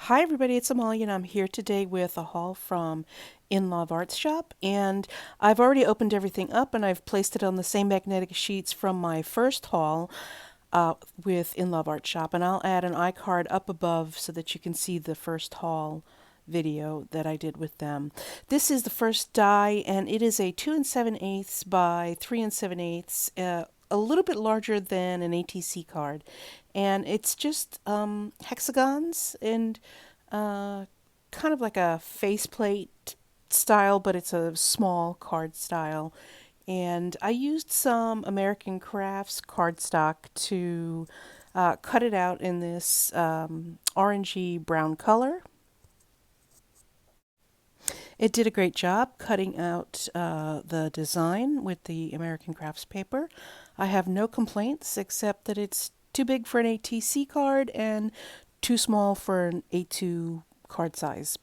Hi everybody, it's Amalia and I'm here today with a haul from INLOVEARTS shop, and I've already opened everything up and I've placed it on the same magnetic sheets from my first haul with INLOVEARTS shop, and I'll add an iCard up above so that you can see the first haul video that I did with them. This is the first die and it is a 2 7/8 by 3 7/8, a little bit larger than an ATC card, and it's just hexagons and kind of like a faceplate style, but it's a small card style. And I used some American Crafts cardstock to cut it out in this orangey brown color. It did a great job cutting out the design with the American Crafts paper. I have no complaints except that it's too big for an ATC card and too small for an A2 card size.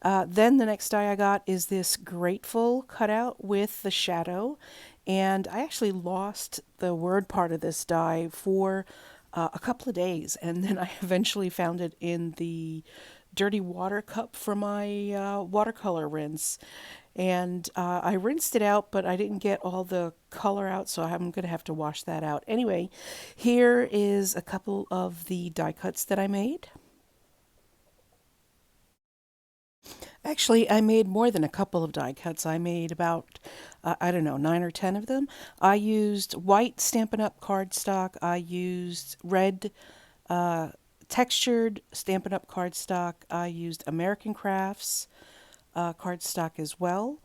Then the next die I got is this Grateful cutout with the shadow, and I actually lost the word part of this die for a couple of days, and then I eventually found it in the dirty water cup for my watercolor rinse. And I rinsed it out, but I didn't get all the color out, so I'm going to have to wash that out. Anyway, here is a couple of the die cuts that I made. Actually, I made more than a couple of die cuts. I made about, I don't know, 9 or 10 of them. I used white Stampin' Up! Cardstock. I used red textured Stampin' Up! Cardstock. I used American Crafts cardstock as well.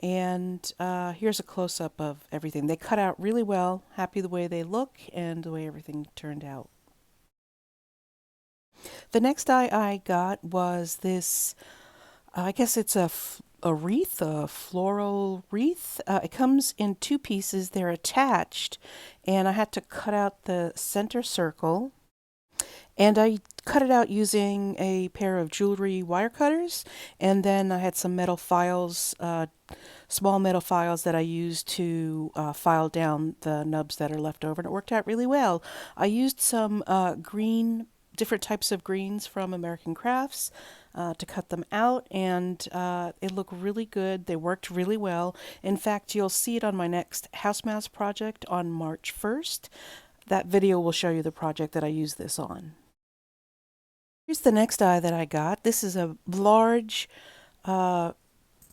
And here's a close-up of everything. They cut out really well. Happy the way they look and the way everything turned out. The next die I got was this, I guess it's a wreath, a floral wreath. It comes in two pieces. They're attached, and I had to cut out the center circle. And I cut it out using a pair of jewelry wire cutters, and then I had some metal files, small metal files that I used to file down the nubs that are left over, and it worked out really well. I used some different types of greens from American Crafts to cut them out, and it looked really good. They worked really well. In fact, you'll see it on my next House Mouse project on March 1st. That video will show you the project that I used this on. Here's the next die that I got. This is a large, I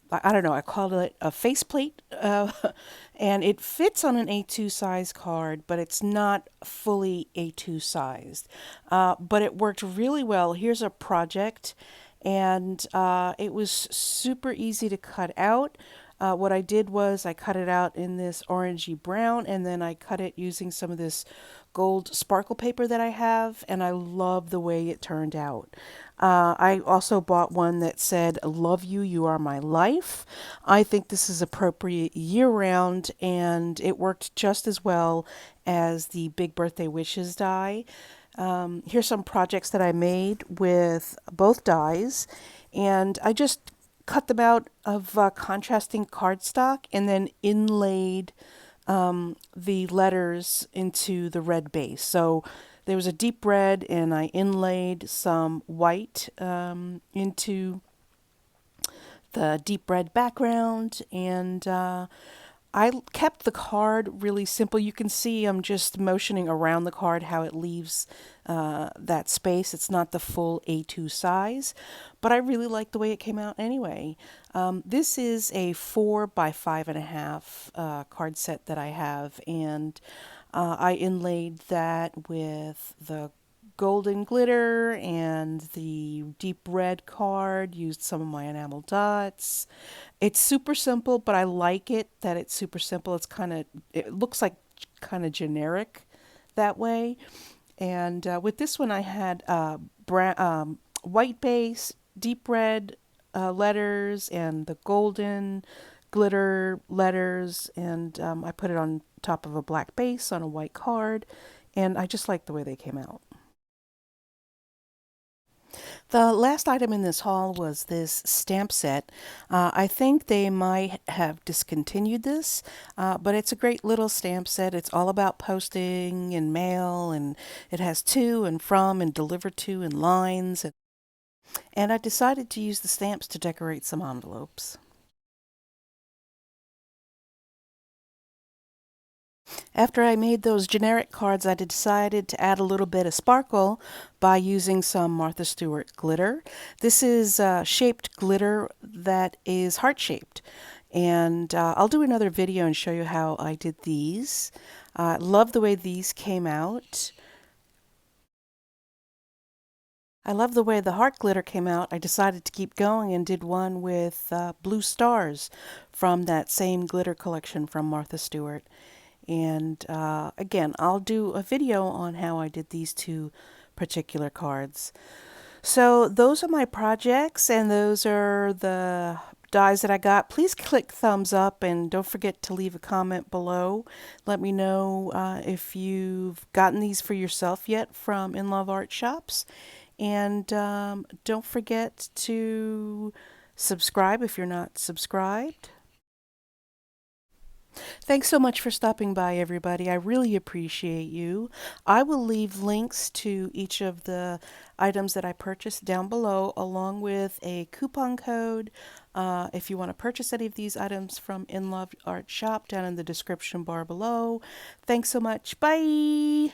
don't know, I called it a faceplate, and it fits on an A2 size card, but it's not fully A2 sized. But it worked really well. Here's a project, and it was super easy to cut out. What I did was I cut it out in this orangey brown, and then I cut it using some of this gold sparkle paper that I have, and I love the way it turned out. I also bought one that said, "Love you, you are my life." I think this is appropriate year-round, and it worked just as well as the Big Birthday Wishes die. Here's some projects that I made with both dies, and I just cut them out of contrasting cardstock and then inlaid the letters into the red base. So there was a deep red, and I inlaid some white into the deep red background, and I kept the card really simple. You can see I'm just motioning around the card how it leaves that space. It's not the full A2 size, but I really like the way it came out anyway. This is a 4 by 5.5 card set that I have, and I inlaid that with the golden glitter and the deep red card, used some of my enamel dots. It's super simple, but I like it that it's super simple. It looks like kind of generic that way. And with this one, I had white base, deep red letters, and the golden glitter letters, and I put it on top of a black base on a white card, and I just like the way they came out. The last item in this haul was this stamp set. I think they might have discontinued this, but it's a great little stamp set. It's all about posting and mail, and it has to and from and delivered to and lines. And I decided to use the stamps to decorate some envelopes. After I made those generic cards, I decided to add a little bit of sparkle by using some Martha Stewart glitter. This is shaped glitter that is heart-shaped. And I'll do another video and show you how I did these. I love the way these came out. I love the way the heart glitter came out. I decided to keep going and did one with blue stars from that same glitter collection from Martha Stewart. And again, I'll do a video on how I did these two particular cards. So those are my projects, and those are the dies that I got. Please click thumbs up and don't forget to leave a comment below. Let me know if you've gotten these for yourself yet from In Love Art Shops. And don't forget to subscribe if you're not subscribed. Thanks so much for stopping by, everybody. I really appreciate you. I will leave links to each of the items that I purchased down below, along with a coupon code if you want to purchase any of these items from In Love Art Shop down in the description bar below. Thanks so much. Bye.